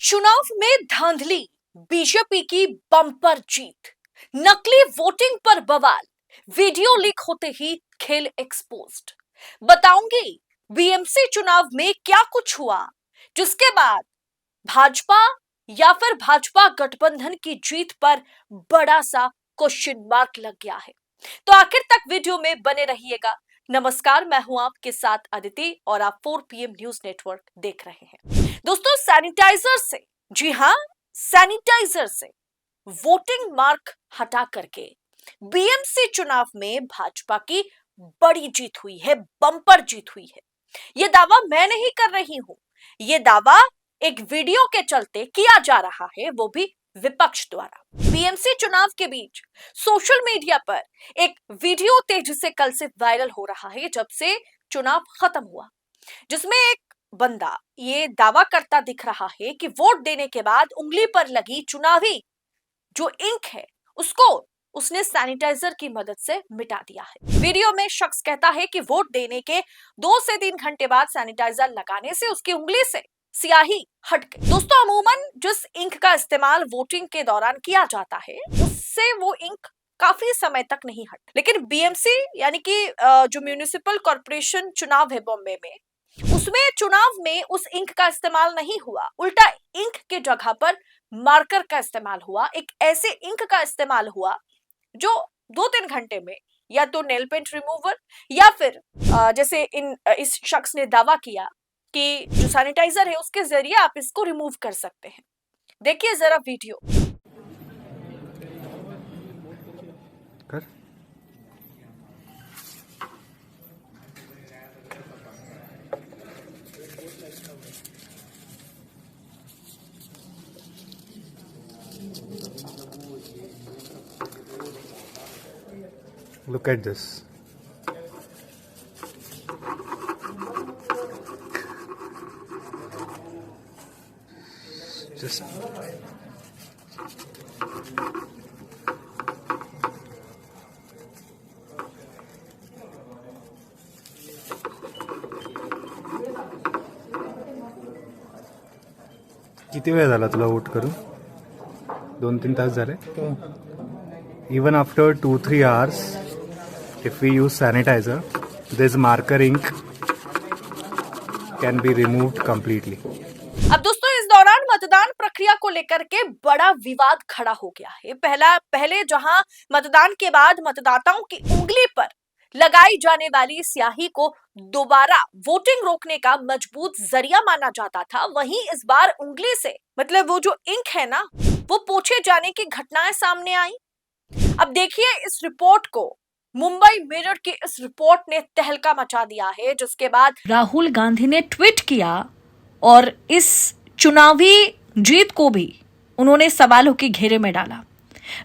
चुनाव में धांधली, बीजेपी की बम्पर जीत, नकली वोटिंग पर बवाल, वीडियो लीक होते ही खेल एक्सपोज्ड। बताऊंगी बीएमसी चुनाव में क्या कुछ हुआ, जिसके बाद भाजपा या फिर भाजपा गठबंधन की जीत पर बड़ा सा क्वेश्चन मार्क लग गया है। तो आखिर तक वीडियो में बने रहिएगा। नमस्कार, मैं हूं आपके साथ अदिति और आप 4 PM न्यूज नेटवर्क देख रहे हैं। दोस्तों, सैनिटाइजर से, जी हां, सैनिटाइजर से वोटिंग मार्क हटा करके बीएमसी चुनाव में भाजपा की बड़ी जीत हुई है, बम्पर जीत हुई है। यह दावा मैं नहीं कर रही हूं, यह दावा एक वीडियो के चलते किया जा रहा है, वो भी विपक्ष द्वारा। बीएमसी चुनाव के बीच सोशल मीडिया पर एक वीडियो तेजी से कल से वायरल हो रहा है, जब से चुनाव खत्म हुआ, जिसमें एक बंदा ये दावा करता दिख रहा है कि वोट देने के बाद उंगली पर लगी चुनावी जो इंक है उसको उसने सैनिटाइजर की मदद से मिटा दिया है। वीडियो में शख्स कहता है कि वोट देने के 2 से 3 घंटे बाद सैनिटाइजर लगाने से उसकी उंगली से स्याही हट गई। दोस्तों, अमूमन जिस इंक का इस्तेमाल वोटिंग के दौरान किया जाता है, उससे वो इंक काफी समय तक नहीं हट, लेकिन बीएमसी यानी कि जो म्युनिसिपल कॉर्पोरेशन चुनाव है बॉम्बे में, उसमें चुनाव में उस इंक का इस्तेमाल नहीं हुआ। उल्टा इंक के जगह पर मार्कर का इस्तेमाल हुआ। एक ऐसे इंक का इस्तेमाल हुआ जो 2-3 घंटे में या तो नेल पेंट रिमूवर या फिर जैसे इस शख्स ने दावा किया कि जो सैनिटाइजर है उसके जरिए आप इसको रिमूव कर सकते हैं। देखिए जरा वीडियो। कर Look at this. Just किती वेळ झाला तुला वोट करून? 2-3 तास झाले. Even after 2-3 hours, if we use sanitizer, this marker ink can be removed completely. अब दोस्तों, इस दौरान मतदान प्रक्रिया को लेकर के बड़ा विवाद खड़ा हो गया है। पहले जहां मतदान के बाद मतदाताओं की उंगली पर लगाई जाने वाली स्याही को दोबारा वोटिंग रोकने का मजबूत जरिया माना जाता था, वहीं इस बार उंगली से, मतलब वो जो इंक है ना, वो पोंछे जाने की घटनाएं सामने आई। अब देखिए इस रिपोर्ट को। मुंबई मिरर की इस रिपोर्ट ने तहलका मचा दिया है, जिसके बाद राहुल गांधी ने ट्वीट किया और इस चुनावी जीत को भी उन्होंने सवालों के घेरे में डाला।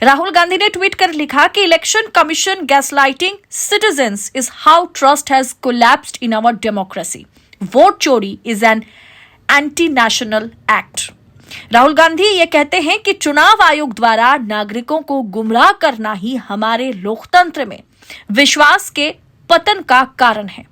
राहुल गांधी ने ट्वीट कर लिखा कि election commission gaslighting citizens is how trust has collapsed in our democracy. Vote चोरी is an anti national act. Rahul Gandhi ये कहते हैं कि चुनाव आयोग द्वारा नागरिकों को गुमराह करना ही हमारे लोकतंत्र में विश्वास के पतन का कारण है।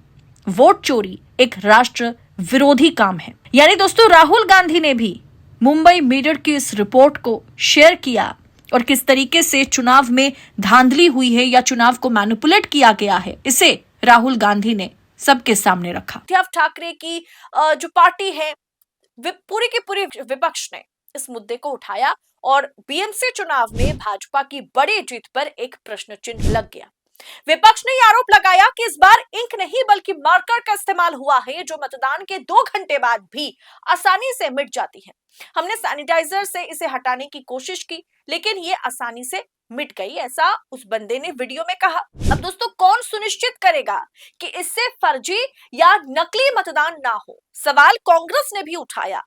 वोट चोरी एक राष्ट्र विरोधी काम है। यानी दोस्तों, राहुल गांधी ने भी मुंबई मिरर की इस रिपोर्ट को शेयर किया और किस तरीके से चुनाव में धांधली हुई है या चुनाव को मैनिपुलेट किया गया है, इसे राहुल गांधी ने सबके सामने रखा। उद्धव ठाकरे की जो पार्टी है, पूरी की पूरी विपक्ष ने इस मुद्दे को उठाया और बीएमसी चुनाव में भाजपा की बड़ी जीत पर एक प्रश्न चिन्ह लग गया। विपक्ष ने आरोप लगाया कि इस बार इंक नहीं बल्कि मार्कर का इस्तेमाल हुआ है, जो मतदान के 2 घंटे बाद भी आसानी से मिट जाती है। हमने सैनिटाइजर से इसे हटाने की कोशिश की, लेकिन ये आसानी से मिट गई, ऐसा उस बंदे ने वीडियो में कहा। अब दोस्तों, कौन सुनिश्चित करेगा कि इससे फर्जी या नकली मतदान ना हो? सवाल कांग्रेस ने भी उठाया।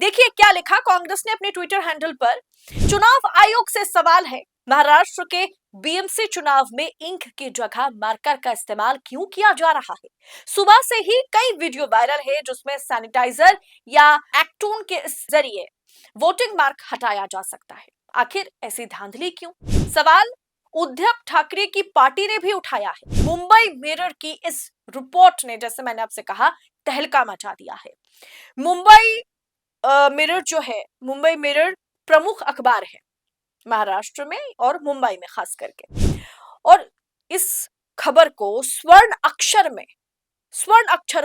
देखिए क्या लिखा कांग्रेस ने अपने ट्विटर हैंडल पर। चुनाव आयोग से सवाल है, महाराष्ट्र के बीएमसी चुनाव में इंक की जगह मार्कर का इस्तेमाल क्यों किया जा रहा है? सुबह से ही कई वीडियो वायरल है जिसमें सैनिटाइजर या एक्टून के जरिए वोटिंग मार्क हटाया जा सकता है। आखिर ऐसी धांधली क्यों? सवाल उद्धव ठाकरे की पार्टी ने भी उठाया है। मुंबई मिरर की इस रिपोर्ट ने, जैसे मैंने आपसे कहा, तहलका मचा दिया है। मुंबई मिरर जो है, मुंबई मिरर प्रमुख अखबार है महाराष्ट्र में और मुंबई में खास करके, और इस खबर को स्वर्ण अक्षरों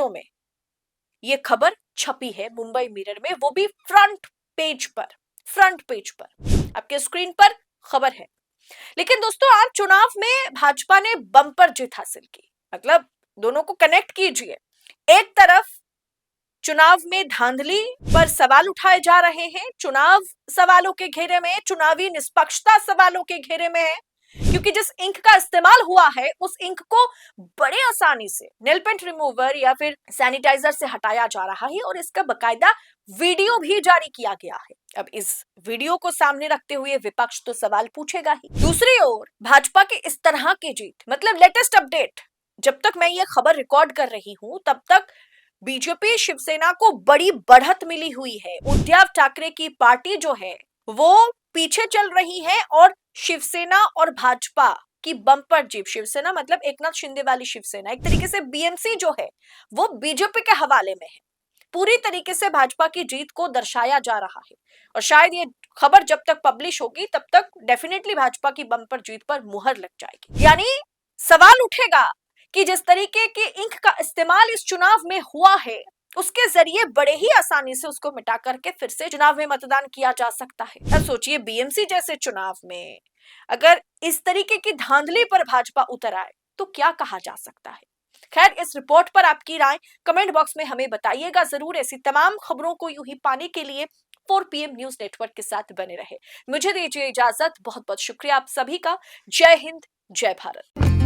में ये खबर छपी है मुंबई मिरर में, वो भी फ्रंट पेज पर आपके स्क्रीन पर खबर है। लेकिन दोस्तों, आज चुनाव में भाजपा ने बम्पर जीत हासिल की। मतलब दोनों को कनेक्ट कीजिए। एक तरफ चुनाव में धांधली पर सवाल उठाए जा रहे हैं, चुनाव सवालों के घेरे में, चुनावी निष्पक्षता सवालों के घेरे में है, क्योंकि जिस इंक का इस्तेमाल हुआ है उस इंक को बड़े आसानी से नेल पेंट रिमूवर या फिर सैनिटाइजर से हटाया जा रहा है और इसका बकायदा वीडियो भी जारी किया गया है। अब इस वीडियो को सामने रखते हुए विपक्ष तो सवाल पूछेगा ही। दूसरी ओर भाजपा के इस तरह की जीत, मतलब लेटेस्ट अपडेट, जब तक मैं ये खबर रिकॉर्ड कर रही हूं तब तक बीजेपी शिवसेना को बड़ी बढ़त मिली हुई है। उद्धव ठाकरे की पार्टी जो है वो पीछे चल रही है और शिवसेना और भाजपा की बम्पर जीत, शिवसेना मतलब एकनाथ शिंदे वाली शिवसेना, एक तरीके से बीएमसी जो है वो बीजेपी के हवाले में है। पूरी तरीके से भाजपा की जीत को दर्शाया जा रहा है और शायद ये खबर जब तक पब्लिश होगी तब तक डेफिनेटली भाजपा की बम्पर जीत पर मुहर लग जाएगी। यानी सवाल उठेगा कि जिस तरीके के इंक का इस्तेमाल इस चुनाव में हुआ है उसके जरिए बड़े ही आसानी से उसको मिटा करके फिर से चुनाव में मतदान किया जा सकता है। अब सोचिए, बीएमसी जैसे चुनाव में अगर इस तरीके की धांधली पर भाजपा उतर आए तो क्या कहा जा सकता है। खैर, इस रिपोर्ट पर आपकी राय कमेंट बॉक्स में हमें बताइएगा जरूर। ऐसी तमाम खबरों को यूं ही पाने के लिए 4 PM न्यूज नेटवर्क के साथ बने रहे। मुझे दीजिए इजाजत, बहुत बहुत शुक्रिया आप सभी का। जय हिंद, जय भारत।